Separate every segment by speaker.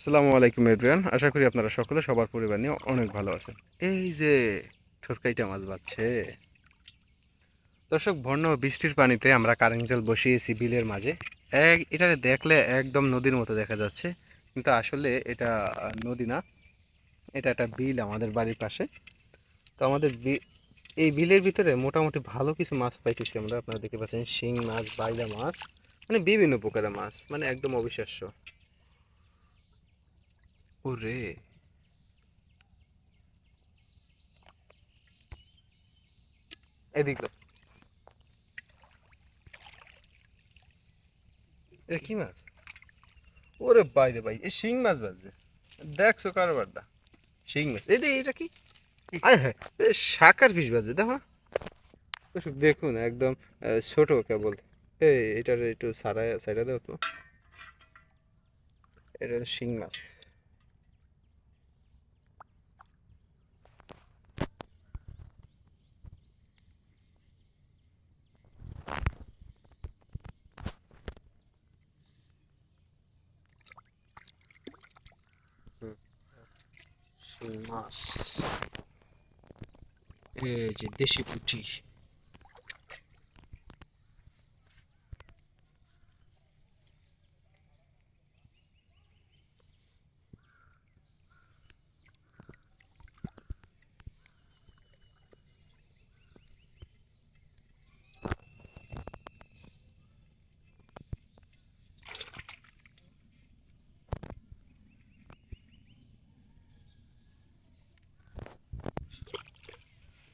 Speaker 1: আসসালামু আলাইকুম এভরিওয়ান, আশা করি আপনারা সকলে সবার পরিবার নিয়ে অনেক ভালো আছেন। এই যে ঠোরকাইটা মাছ বাচ্ছে দর্শক, বন্যা ও বৃষ্টির পানিতে আমরা কারেন্ট জাল বসিয়েছি বিলের মাঝে। এটা দেখলে একদম নদীর মতো দেখা যাচ্ছে, কিন্তু আসলে এটা নদী না, এটা একটা বিল আমাদের বাড়ির পাশে। তো আমাদের এই বিলের ভিতরে মোটামুটি ভালো কিছু মাছ পাইতেছি আমরা। আপনারা দেখতে পাচ্ছেন শিং মাছ, বাইলা মাছ, মানে বিভিন্ন প্রকারের মাছ, মানে একদম অবিশ্বাস্য। ওরে, এদিক এটা কি মাছ? ওরে বাইরে ভাই, এ শিং মাছ বাজে। দেখছো কারবারটা? শিং মাছ, এটা কি? আয় হ্যাঁ, শাকার পিস বাজে দেখো। দর্শক দেখুন, একদম ছোট কেবল। এটার একটু সারা সাইডা দাও তো। এটা হলো শিং মাছ। হুম, শিং মাছ, এই যে দেশি পুঁটি।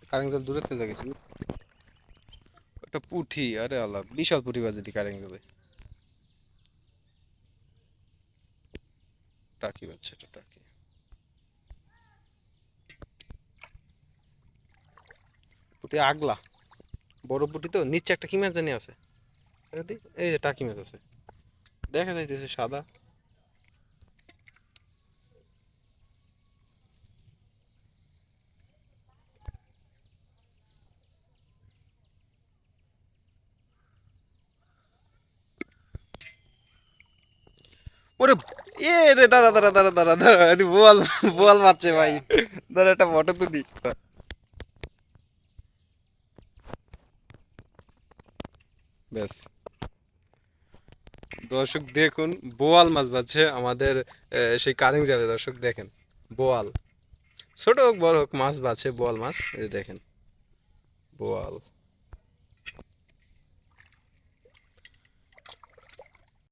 Speaker 1: কারেন্ট জল দূরের থেকে গেছিল, একটা পুঁটি। আরে আল্লাহ, বিশাল পুঁটি বাজে দি কারেন্ট জলে। টাকি বাজছে, এটা টাকি। পুঁটি আগলা, বড় পুঁটি তো। নিচে একটা কি মাছ জানি আছে, এই যে টাকি মাছ আছে, দেখা যাইতেছে সাদা। ওরে, এ রে, দাঁড়া দাঁড়া দাঁড়া দাঁড়া দাঁড়া, বোয়াল, বোয়াল মারছে ভাই। দাঁড়া, একটা ফটো তুলি। ব্যাস, দর্শক দেখুন, বোয়াল মাছ বাজছে আমাদের সেই কারেং জালে। দর্শক দেখেন, বোয়াল, ছোট হোক বড় হোক মাছ বাজছে, বোয়াল মাছ, এই যে দেখেন, বোয়াল।